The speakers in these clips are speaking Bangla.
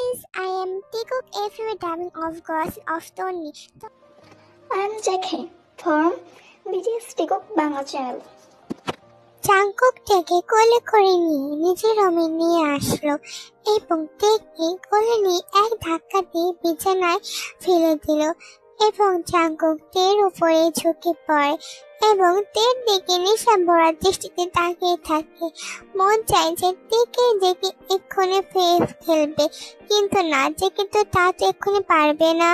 guys, I am Tikuk Every Dubbing of Gods of Tony. I am Jackie from BTS Tikuk Bangla channel. চাঙ্কুক থেকে কোলে করে নিয়ে নিজের রুমে নিয়ে আসলো এবং তেকে কোলে নিয়ে এক ধাক্কা দিয়ে বিছানায় ফেলে দিল এবং চাঙ্কুক তের উপরে ঝুঁকে পড়ে এবং তের দিকে নেশা ভরা দৃষ্টিতে তাকিয়ে থাকে। মন চায় যে তেকে জেকে এক্ষুনি ফেলবে, কিন্তু না, জেকে তো তা তো এক্ষুনি পারবে না।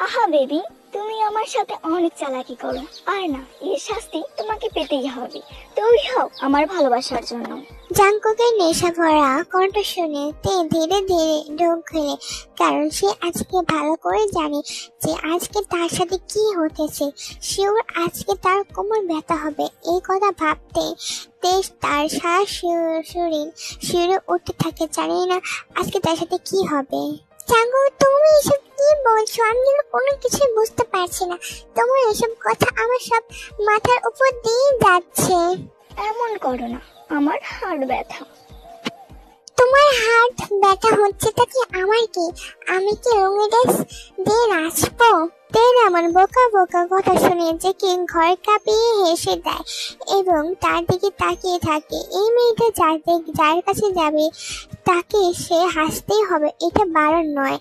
আহা বেবি, তুমি আমার সাথে অনেক চালাকি করো, আর না, এর শাস্তি তোমাকে পেতেই হবে। তৈরি হও আমার ভালোবাসার জন্য। জাঙ্কুকের নেশা ভরা কণ্ঠ শুনে তে ধীরে ধীরে ঢোক গেলে, কারণ সে আজকে ভালো করে জানে যে আজকে তার সাথে কি হতেছে। শিওর আজকে তার কোমর ব্যথা হবে। এই কথা ভাবতে তার সারা শরীর শিউরে উঠতে থাকে। জানি না আজকে তার সাথে কি হবে। জাঙ্কুক, তুমি এসব কি বলছো? আমি যেন কোনো কিছু বুঝতে পারছি না। তোমার এসব কথা আমার সব মাথার উপর দিয়ে যাচ্ছে। এমন করো না, আমার হাড় ব্যথা। তোমার হাত ব্যথা হচ্ছে তা কি আমার কি? আমি কি রঙের ড্রেস দিয়ে নাচবো? তের এমন বোকা বোকা কথা শুনে যে কি ঘর কাঁপিয়ে হেসে দেয় এবং তার দিকে তাকিয়ে থাকে। এই মেয়েটা যার কাছে যাবে তাকে সে হাসতেই হবে, এটা বারণ নয়।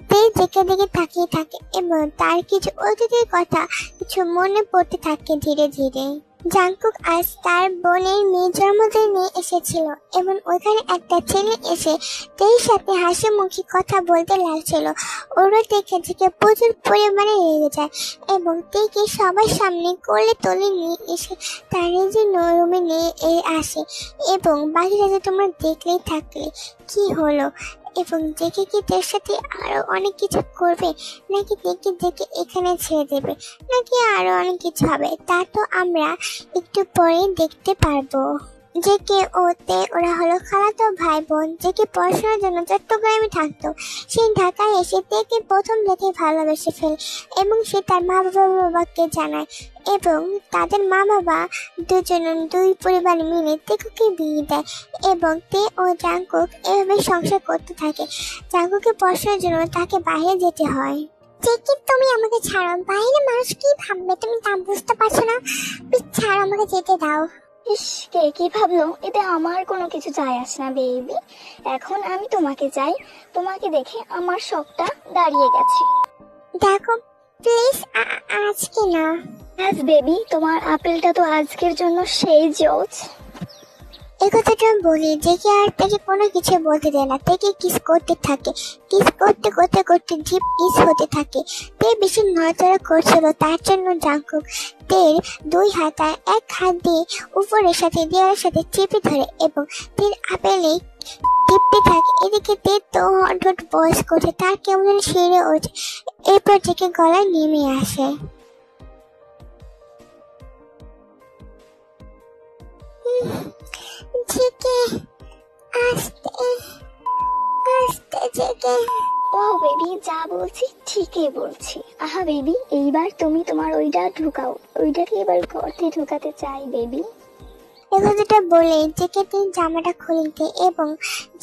তে দিকে দিকে তাকিয়ে থাকে এবং তার কিছু অতীতের কথা কিছু মনে পড়তে থাকে ধীরে ধীরে। জাঙ্কুক আজ তার বোনের মেয়ে জন্মদিনে এসেছিল এবং ওইখানে একটা ছেলে এসে তের সাথে হাসি মুখে কথা বলতে লাগছিল। ওরা দেখে থেকে প্রচুর পরিমাণে রেগে যায় এবং তেকে সবার সামনে কোলে তুলে নিয়ে এসে তার নিজের রুমে নিয়ে আসে এবং বাকি সাথে তোমরা দেখলেই থাকলে কি হলো এবং দেখে কি তের সাথে আরো অনেক কিছু করবে, নাকি দেখে এখানে ছেড়ে দেবে, নাকি আরো অনেক কিছু হবে, তা তো আমরা একটু পরে দেখতে পারবো। জেকে ও তে ওরা হলো খালাতো ভাই বোন। জেকে পড়াশোনার জন্য চট্টগ্রামে থাকতো। সে ঢাকায় এসে তেকে প্রথম দেখে ভালোবেসে ফেলে এবং সে তার মা বাবাকে জানায় এবং তাদের মা বাবা দুই পরিবার মিলে তেকুকে বিয়ে দেয় এবং তে ও জাঙ্কুক এভাবে সংসার করতে থাকে। জাঙ্কুকে পড়াশোনার জন্য তাকে বাইরে যেতে হয়। জেকে, তুমি আমাকে ছাড়ো, বাইরে মানুষ কি ভাববে তুমি তা বুঝতে পারছো না। ছাড়ো, আমাকে যেতে দাও। ইস, কে কি ভাবলো, এতে আমার কোনো কিছু যায় আসে না বেবি। এখন আমি তোমাকে চাই, তোমাকে দেখে আমার শখটা দাঁড়িয়ে গেছে। দেখো প্লিজ, আজকে না। আজ বেবি, তোমার আপেলটা তো আজকের জন্য সেই জোজ। এই কথাটা বলি জেকে আর তাকে কোনো কিছু বলতে দেয় না। তাকে কিস করতে থাকে। কিস করতে করতে করতে জিপ কিস হতে থাকে। তে বেশি নড়াচড়া করছিল, তার জন্য জাঙ্কুক তের দুই হাত আর এক হাত দিয়ে উপরের সাথে দেওয়ার সাথে চেপে ধরে এবং তের আপেলে টিপতে থাকে। এদিকে তের তো হঠাৎ বয়স করছে, তার কেমন সেরে ওঠে। এরপর থেকে গলায় নেমে আসে। জেকে, আস্তে আস্তে জেকে। ও বেবি, যা বলছি ঠিকই বলছি। আহা বেবি, এইবার তুমি তোমার ওইটা ঢুকাও। ওইটাকে এবার গর্তে ঢুকাতে চাই বেবি। এই কথাটা বলে জেকেতে জামাটা খুলে দেয় এবং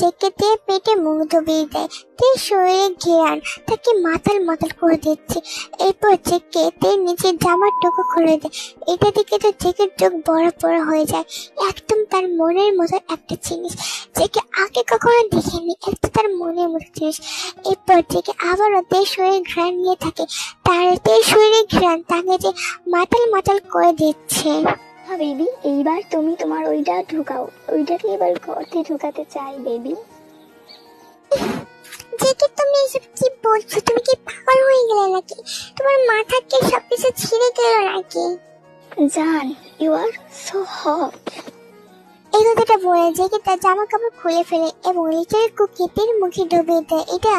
জেকেতে পেটে মুখ ডুবিয়ে দেয়। তের শরীরে ঘেরান তাকে মাতাল মাতাল করে দিচ্ছে। এরপর জেকেতে নিজের জামার টুকু খুলে দেয়। এটা দেখে তো জেকের চোখ বড় বড় হয়ে যায়। একদম তার মনের মতো একটা জিনিস জেকে আগে কখনো দেখেনি, একটা তার মনের মতো জিনিস। এরপর জেকে আবারও তের শরীরে ঘ্রাণ নিয়ে থাকে। তার তের শরীরে ঘ্রাণ তাকে যে মাতাল মাতাল করে দিচ্ছে। হ্যাঁ বেবি, এইবার তুমি তোমার ওইটা ঢুকাও। ওইটাকে এবার গর্তে ঢুকাতে চাই বেবি। জেকে, তুমি এসব কি বলছো? তুমি কি পাগল হয়ে গেলে নাকি? তোমার মাথা কি সবকিছু ছিঁড়ে গেল নাকি? জান, ইউ আর সো হট। এই কথাটা বলে জেকে তার জামা কাপড় খুলে ফেলে এবং লিটারের কুকি তের মুখে ডুবিয়ে দেয়। এটা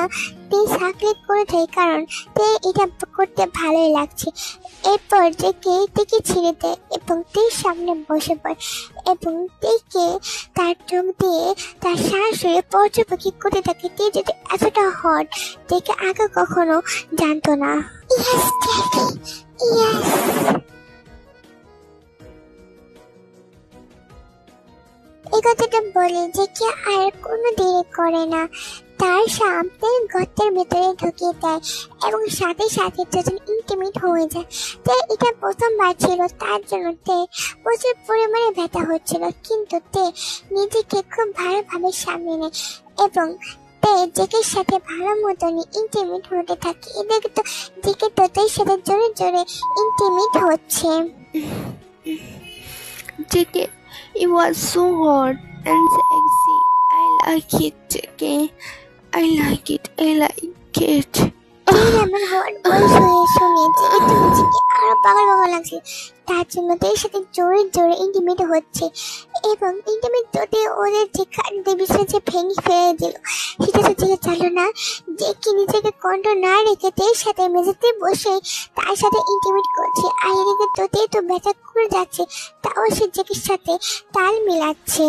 তে সাকলেট করে দেয়, কারণ তে এটা করতে ভালোই লাগছে। এরপর জেকে তেকে ছিঁড়ে দেয় এবং তের সামনে বসে পড়ে এবং তেকে তার চোখ দিয়ে তার সারা শরীরে পর্যবেক্ষণ করতে থাকে। তে যদি এতটা হট তেকে আগে কখনো জানতো না। Yes JK, yes. এই কথাটা বলে যে কে আর কোনো দেরি করে না, তার সামনে গর্তের ভেতরে ঢুকিয়ে দেয় এবং সাথে সাথে দুজন ইন্টিমেট হয়ে যায়। তে এটা প্রথমবার ছিল, তার জন্য তে প্রচুর পরিমাণে ব্যথা হচ্ছিল, কিন্তু তে নিজেকে খুব ভালোভাবে সামলে নেয় এবং তে জেকের সাথে ভালো মতনই ইন্টিমেট হতে থাকে। এদিকে তো জেকে তোদের সাথে জোরে জোরে ইন্টিমেট হচ্ছে। JK, it was so hot and sexy. I like it, JK. I like it. এমন হওয়ার বয়স হয়ে শুনে যে একটু নিজেকে আরো পাগল পাগল লাগছে, তার জন্য তাদের সাথে জোরে জোরে ইন্টিমেট হচ্ছে এবং ইন্টিমেট হতে ওদের যে খাদ্য বিষয় যে ভেঙে ফেলে দিল সেটা তো জেগে চালো না। যে কি নিজেকে কন্ট্রোল না রেখে তার সাথে মেঝেতে বসে তার সাথে ইন্টিমেট করছে, আর এদিকে তোদের তো ব্যথা করে যাচ্ছে, তাও সে জেকের সাথে তাল মেলাচ্ছে।